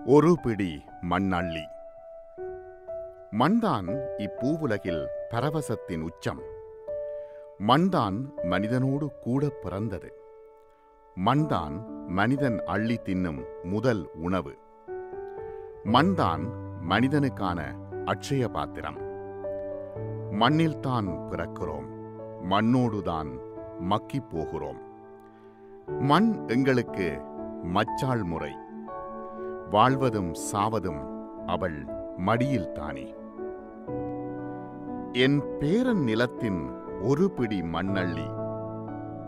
ஒரு பிடி மண்ணள்ளி. மண்தான் இப்பூவுலகில் பரவசத்தின் உச்சம். மண்தான் மனிதனோடு கூட பிறந்தது. மண்தான் மனிதன் அள்ளி தின்னும் முதல் உணவு. மண்தான் மனிதனுக்கான அட்சய பாத்திரம். மண்ணில்தான் பிறக்கிறோம், மண்ணோடுதான் மக்கிப் போகிறோம். மண் எங்களுக்கு மச்சாள் முறை. வாழ்வதும் சாவதும் அவள் மடியில்தானே. என் பேரன் நிலத்தின் ஒரு பிடி மண்ணள்ளி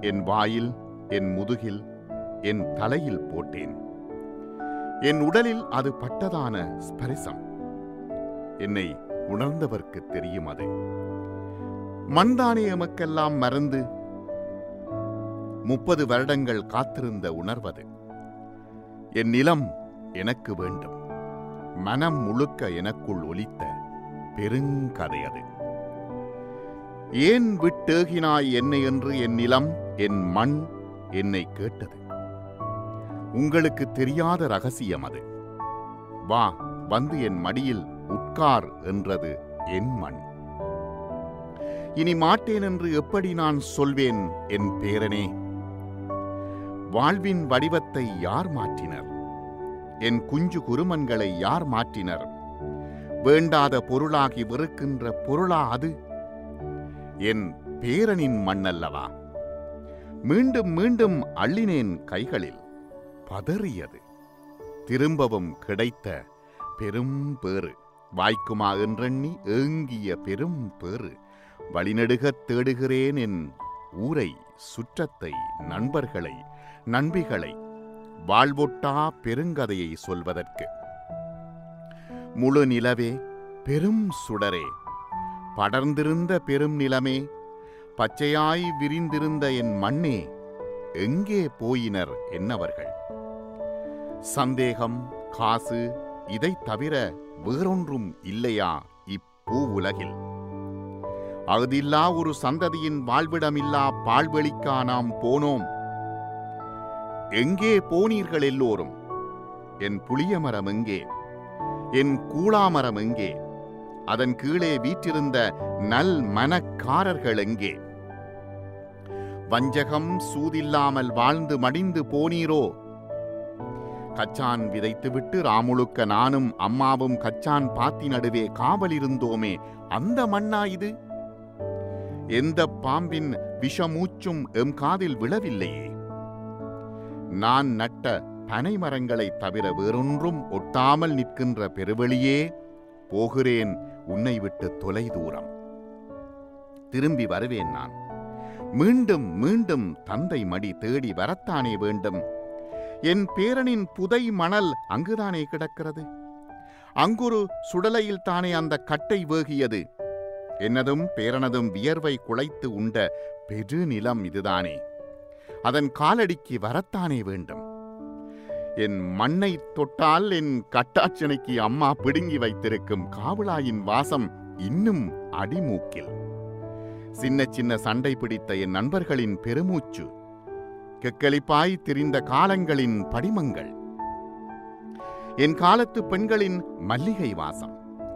என் வாயில், என் முதுகில், என் தலையில் போட்டேன். என் உடலில் அது பட்டதான ஸ்பரிசம் என்னை உணர்ந்தவர்க்கு தெரியும். அது மண்தானே எமக்கெல்லாம் மறந்து 30 வருடங்கள் காத்திருந்த உணர்வது. என் நிலம் எனக்கு வேண்டும். மனம் முழுக்க எனக்குள் ஒலித்த பெருங்கதை அது. ஏன் விட்டேகினாய் என்னை என்று என் நிலம், என் மண் என்னை கேட்டது. உங்களுக்கு தெரியாத ரகசியம் அது. வா, வந்து என் மடியில் உட்கார் என்றது என் மண். இனி மாட்டேன் என்று எப்படி நான் சொல்வேன் என் பேரனே? வாழ்வின் வடிவத்தை யார் மாற்றினர்? என் குஞ்சு குருமன்களை யார் மாற்றினர்? வேண்டாத பொருளாகி வெறுக்கின்ற பொருளா அது? என் பேரனின் மண்ணல்லவா? மீண்டும் மீண்டும் அள்ளினேன் கைகளில், பதறியது. திரும்பவும் கிடைத்த பெரும் பேறு. வாய்க்குமா என்றெண்ணி ஏங்கிய பெரும் பேறு. வழிநெடுகத் தேடுகிறேன் என் ஊரை, சுற்றத்தை, நண்பர்களை, நண்பிகளை, வாழ்வொட்டா பெருங்கதையை சொல்வதற்கு. முழு நிலவே, பெரும் சுடரே, படர்ந்திருந்த பெரும் நிலமே, பச்சையாய் விரிந்திருந்த என் மண்ணே, எங்கே போயினர் என்னவர்கள்? சந்தேகம், காசு, இதைத் தவிர வேறொன்றும் இல்லையா இப்பூ உலகில்? அகுதில்லா ஒரு சந்ததியின் வாழ்விடமில்லா பால்வெளிக்கா நாம் போனோம். எங்கே போனீர்கள் எல்லோரும்? என் புளியமரம் எங்கே? என் கூழாமரம் எங்கே? அதன் கீழே வீற்றிருந்த நல் மனக்காரர்கள் எங்கே? வஞ்சகம் சூதில்லாமல் வாழ்ந்து மடிந்து போனீரோ? கச்சான் விதைத்துவிட்டு ராமுழுக்க நானும் அம்மாவும் கச்சான் பாத்தி நடுவே காவலிருந்தோமே, அந்த மண்ணா இது? எந்த பாம்பின் விஷமூச்சும் எம் காதில் விழவில்லையே. நான் நட்ட பனை மரங்களைத் தவிர வேறொன்றும் ஒட்டாமல் நிற்கின்ற பெருவெளியே, போகிறேன் உன்னை விட்டு தொலை தூரம். திரும்பி வருவேன் நான். மீண்டும் மீண்டும் தந்தை மடி தேடி வரத்தானே வேண்டும். என் பேரனின் புதை மணல் அங்குதானே கிடக்கிறது. அங்கொரு சுடலையில் தானே அந்த கட்டை வேகியது. என்னதும் பேரனதும் வியர்வை குலைத்து உண்ட பெருநிலம் இதுதானே. அதன் காலடிக்கு வரத்தானே வேண்டும். என் மண்ணை தொட்டால் என் கட்டாச்சனைக்கு அம்மா பிடுங்கி வைத்திருக்கும் காவலாயின் வாசம் இன்னும் அடிமூக்கில். சின்ன சின்ன சண்டை பிடித்த என் நண்பர்களின் பெருமூச்சு, கெக்களிப்பாய் திரிந்த காலங்களின் படிமங்கள், என் காலத்து பெண்களின் மல்லிகை வாசம்,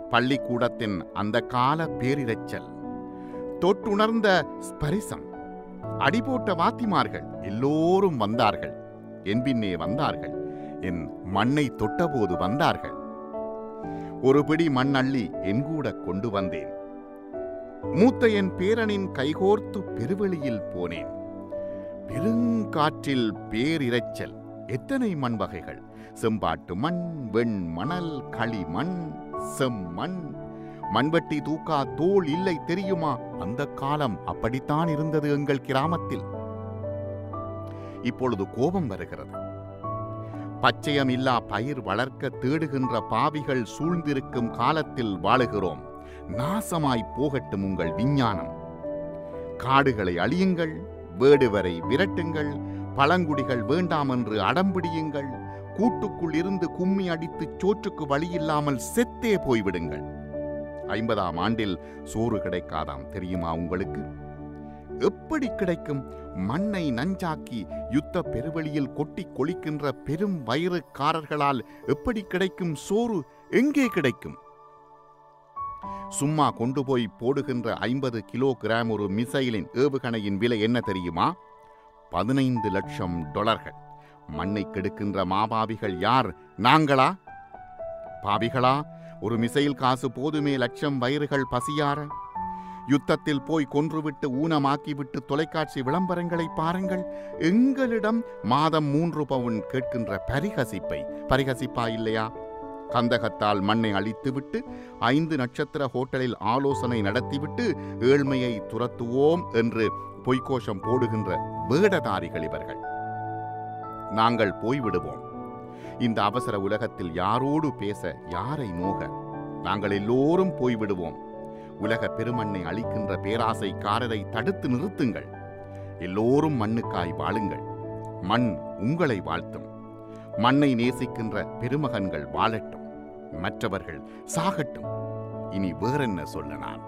பள்ளிக்கூடத்தின் அந்த கால பேரிரைச்சல், தொட்டுணர்ந்த ஸ்பரிசம், அடிபோட்ட வாத்திமார்கள் எல்லோரும் வந்தார்கள். என் பின்னே வந்தார்கள். என் மண்ணை தொட்டபோது வந்தார்கள். ஒரு பிடி மண்ணள்ளி என் கூட கொண்டு வந்தேன். மூத்த என் பேரனின் கைகோர்த்து பெருவெளியில் போனேன். பெருங்காற்றில் பேரிரைச்சல். எத்தனை மண் வகைகள்! செம்பாட்டு மண், வெண் மணல், களிமண், செம்மண். மண்வெட்டி தூக்கா தோல் இல்லை தெரியுமா? அந்த காலம் அப்படித்தான் இருந்தது எங்கள் கிராமத்தில். இப்பொழுது கோபம் வருகிறது. பச்சையம் இல்லா பயிர் வளர்க்க தேடுகின்ற பாவிகள் சூழ்ந்திருக்கும் காலத்தில் வாழுகிறோம். நாசமாய் போகட்டும் உங்கள் விஞ்ஞானம். காடுகளை அழியுங்கள், வேடுவரை விரட்டுங்கள், பழங்குடிகள் வேண்டாம் என்று அடம்பிடியுங்கள், கூட்டுக்குள் இருந்து கும்மி அடித்து சோற்றுக்கு வழியில்லாமல் செத்தே போய்விடுங்கள். 50ஆம் ஆண்டில் சோறு கிடைக்காதாம் தெரியுமா உங்களுக்கு? எப்படி கிடைக்கும்? மண்ணை நஞ்சாக்கி யுத்த பெருவெளியில் கொட்டி கொளிக்கின்ற பெரும் வயிறுக்காரர்களால் எப்படி கிடைக்கும் சோறு? எங்கே கிடைக்கும்? சும்மா கொண்டு போய் போடுகின்ற 50 கிலோகிராம் ஒரு மிசைலின் ஏவுகணையின் விலை என்ன தெரியுமா? 15 லட்சம் டாலர்கள். மண்ணை கெடுக்கின்ற மாபாவிகள் யார்? நாங்களா? பாவிகளா? ஒரு மிசைல் காசு போதுமே லட்சம் வயிறுகள் பசியார. யுத்தத்தில் போய் கொன்றுவிட்டு ஊனமாக்கிவிட்டு தொலைக்காட்சி விளம்பரங்களை பாருங்கள். எங்களிடம் மாதம் 3 பவுன் கேட்கின்ற பரிகசிப்பா இல்லையா? கந்தகத்தால் மண்ணை அழித்துவிட்டு 5 நட்சத்திர ஹோட்டலில் ஆலோசனை நடத்திவிட்டு ஏழ்மையை துரத்துவோம் என்று பொய்கோஷம் போடுகின்ற வேடதாரிகள் இவர்கள். நாங்கள் போய்விடுவோம். இந்த அவசர உலகத்தில் யாரோடு பேச, யாரை நோக? நாங்கள் எல்லோரும் போய்விடுவோம். உலக பெருமண்ணை அழிக்கின்ற பேராசைக்காரரை தடுத்து நிறுத்துங்கள். எல்லோரும் மண்ணுக்காய் வாழுங்கள். மண் உங்களை வாழ்த்தும். மண்ணை நேசிக்கின்ற பெருமகன்கள் வாழட்டும், மற்றவர்கள் சாகட்டும். இனி வேறென்ன சொல்ல நான்?